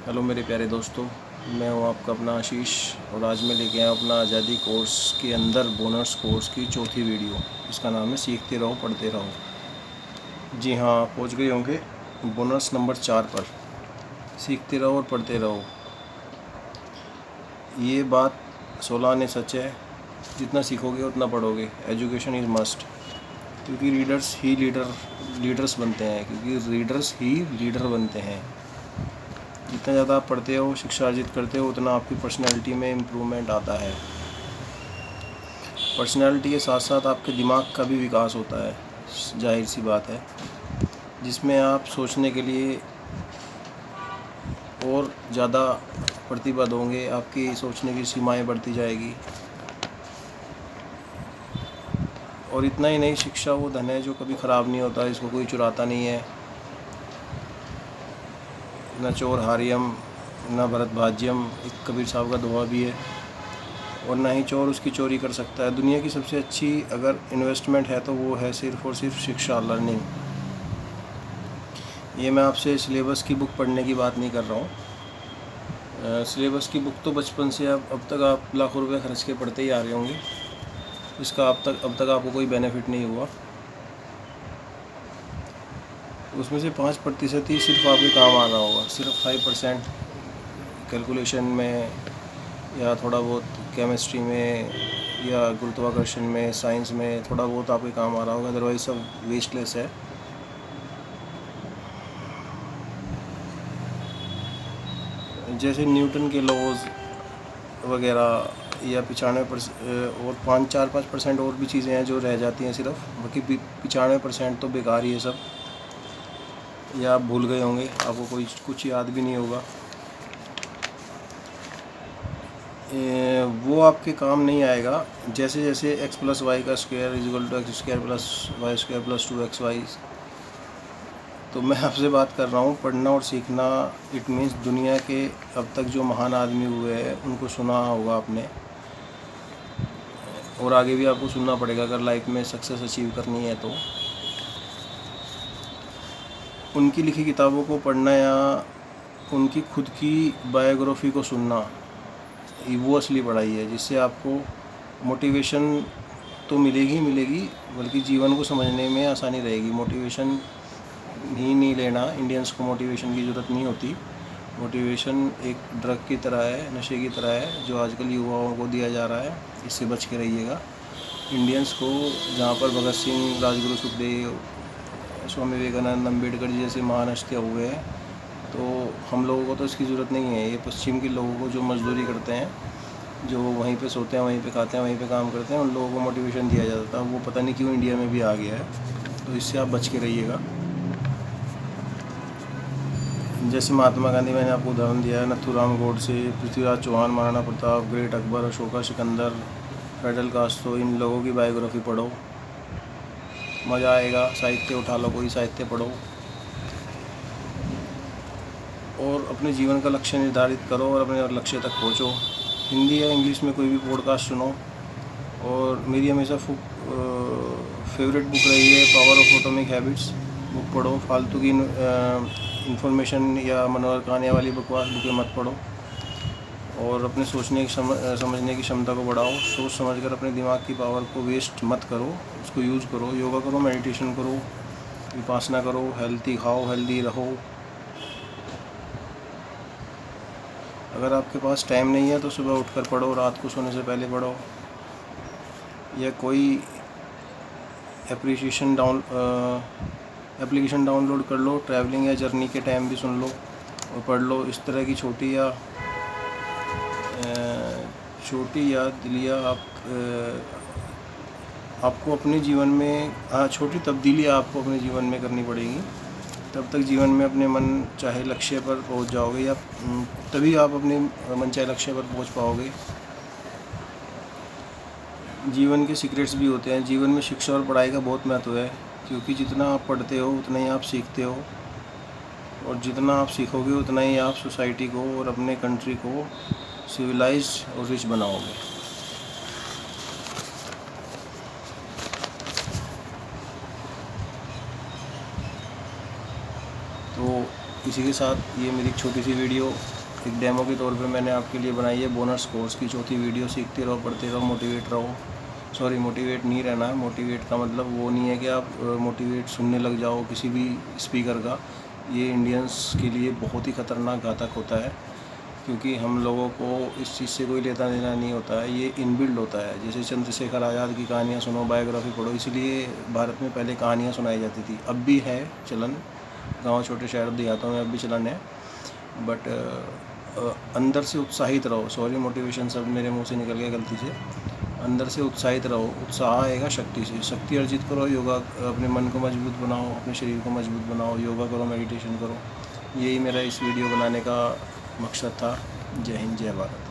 Hello मेरे प्यारे दोस्तों, मैं हूं आपका अपना आशीष और आज मैं लेके आया अपना आज़ादी कोर्स के अंदर बोनस कोर्स की चौथी वीडियो। इसका नाम है सीखते रहो पढ़ते रहो। जी हाँ, आप पहुंच गए होंगे बोनस नंबर 4 पर। सीखते रहो और पढ़ते रहो, ये बात 16 आने सच है। जितना सीखोगे उतना पढ़ोगे। एजुकेशन इज़ मस्ट, क्योंकि रीडर्स ही लीडर्स बनते हैं, क्योंकि रीडर्स ही लीडर बनते हैं। जितना ज़्यादा आप पढ़ते हो, शिक्षा अर्जित करते हो, उतना आपकी पर्सनैलिटी में इम्प्रूवमेंट आता है। पर्सनैलिटी के साथ साथ आपके दिमाग का भी विकास होता है, जाहिर सी बात है, जिसमें आप सोचने के लिए और ज़्यादा प्रतिबद्ध होंगे। आपकी सोचने की सीमाएं बढ़ती जाएगी। और इतना ही नहीं, शिक्षा वो धन है जो कभी ख़राब नहीं होता, इसको कोई चुराता नहीं है। न चोर हार्यम न भरत भाज्यम, एक कबीर साहब का दोहा भी है। और ना ही चोर उसकी चोरी कर सकता है। दुनिया की सबसे अच्छी अगर इन्वेस्टमेंट है तो वो है सिर्फ़ और सिर्फ शिक्षा, लर्निंग। ये मैं आपसे सिलेबस की बुक पढ़ने की बात नहीं कर रहा हूँ। सिलेबस की बुक तो बचपन से अब तक आप लाखों रुपए खर्च के पढ़ते ही आ रहे होंगे। इसका अब तक आपको कोई बेनिफिट नहीं हुआ। उसमें से 5% ही सिर्फ आपके काम आ रहा होगा, सिर्फ 5% कैलकुलेशन में या थोड़ा बहुत केमिस्ट्री में या गुरुत्वाकर्षण में, साइंस में थोड़ा बहुत आपके काम आ रहा होगा। अदरवाइज सब वेस्टलेस है। जैसे न्यूटन के लॉज वगैरह या 95% और 4-5% और भी चीज़ें हैं जो रह जाती हैं सिर्फ। बाकी 95% तो बेकार ही है सब, या आप भूल गए होंगे, आपको कुछ याद भी नहीं होगा। वो आपके काम नहीं आएगा। जैसे जैसे x+y का square equal to x² + y² + 2xy। तो मैं आपसे बात कर रहा हूँ पढ़ना और सीखना। इट मीन्स दुनिया के अब तक जो महान आदमी हुए हैं उनको सुना होगा आपने, और आगे भी आपको सुनना पड़ेगा अगर लाइफ में सक्सेस अचीव करनी है तो। उनकी लिखी किताबों को पढ़ना या उनकी खुद की बायोग्राफी को सुनना, वो असली पढ़ाई है, जिससे आपको मोटिवेशन तो मिलेगी, बल्कि जीवन को समझने में आसानी रहेगी। मोटिवेशन ही नहीं लेना, इंडियंस को मोटिवेशन की ज़रूरत नहीं होती। मोटिवेशन एक ड्रग की तरह है, नशे की तरह है, जो आजकल युवाओं को दिया जा रहा है। इससे बच के रहिएगा। इंडियंस को, जहाँ पर भगत सिंह, राजगुरु सुखदेव, स्वामी विवेकानंद, अम्बेडकर जी जैसे महान हस्तियाँ हुए हैं, तो हम लोगों को तो इसकी ज़रूरत नहीं है। ये पश्चिम के लोगों को जो मजदूरी करते हैं, जो वहीं पे सोते हैं, वहीं पे खाते हैं, वहीं पे काम करते हैं, उन लोगों को मोटिवेशन दिया जाता था। वो पता नहीं क्यों इंडिया में भी आ गया है। तो इससे आप बच के रहिएगा। जैसे महात्मा गांधी, मैंने आपको उदाहरण दिया है, नथुराम गोडसे, पृथ्वीराज चौहान, महाराणा प्रताप, ग्रेट अकबर, अशोका सिकंदर, फेडरल कास्ट्रो, इन लोगों की बायोग्राफी पढ़ो, मज़ा आएगा। साहित्य उठा लो, कोई साहित्य पढ़ो और अपने जीवन का लक्ष्य निर्धारित करो और अपने लक्ष्य तक पहुँचो। हिंदी या इंग्लिश में कोई भी पॉडकास्ट सुनो। और मेरी हमेशा फेवरेट बुक रही है power of atomic habits. Book पढ़ो, फालतू की इन्फॉर्मेशन या मनोरंजन कहानियाँ वाली बकवास बुकें मत पढ़ो। और अपने सोचने की समझने की क्षमता को बढ़ाओ। सोच समझकर अपने दिमाग की पावर को वेस्ट मत करो, उसको यूज़ करो। योगा करो, मेडिटेशन करो, विपासना करो, हेल्थी खाओ, हेल्दी रहो। अगर आपके पास टाइम नहीं है तो सुबह उठकर पढ़ो, रात को सोने से पहले पढ़ो। या कोई एप्लीकेशन डाउनलोड कर लो, ट्रैवलिंग या जर्नी के टाइम भी सुन लो और पढ़ लो। इस तरह की छोटी याद लिया आपको अपने जीवन में, छोटी तब्दीलियाँ आपको अपने जीवन में करनी पड़ेगी। तब तक जीवन में अपने मन चाहे लक्ष्य पर पहुंच जाओगे, या तभी आप अपने मन चाहे लक्ष्य पर पहुंच पाओगे। जीवन के सीक्रेट्स भी होते हैं। जीवन में शिक्षा और पढ़ाई का बहुत महत्व है, क्योंकि जितना आप पढ़ते हो उतना ही आप सीखते हो, और जितना आप सीखोगे उतना ही आप सोसाइटी को और अपने कंट्री को सिविलाइज्ड और रिच बनाओगे। तो इसी के साथ ये मेरी छोटी सी वीडियो एक डेमो के तौर पे मैंने आपके लिए बनाई है बोनस कोर्स की चौथी वीडियो। सीखते रहो, पढ़ते रहो, मोटिवेट रहो। सॉरी, मोटिवेट नहीं रहना है। मोटिवेट का मतलब वो नहीं है कि आप मोटिवेट सुनने लग जाओ किसी भी स्पीकर का। ये इंडियंस के लिए बहुत ही ख़तरनाक घातक होता है, क्योंकि हम लोगों को इस चीज़ से कोई लेना देना नहीं होता है। ये इनबिल्ड होता है। जैसे चंद्रशेखर आज़ाद की कहानियाँ सुनो, बायोग्राफी पढ़ो। इसलिए भारत में पहले कहानियाँ सुनाई जाती थी, अब भी है चलन, गांव छोटे शहर देहातों में अब भी चलन है। बट अंदर से उत्साहित रहो। सॉरी, मोटिवेशन शब्द मेरे मुंह से निकल गया गलती से। अंदर से उत्साहित रहो। उत्साह आएगा शक्ति से। शक्ति अर्जित करो, योगा, अपने मन को मजबूत बनाओ, अपने शरीर को मजबूत बनाओ, योगा करो, मेडिटेशन करो। यही मेरा इस वीडियो बनाने का मकसद था। जय हिंद, जय भारत।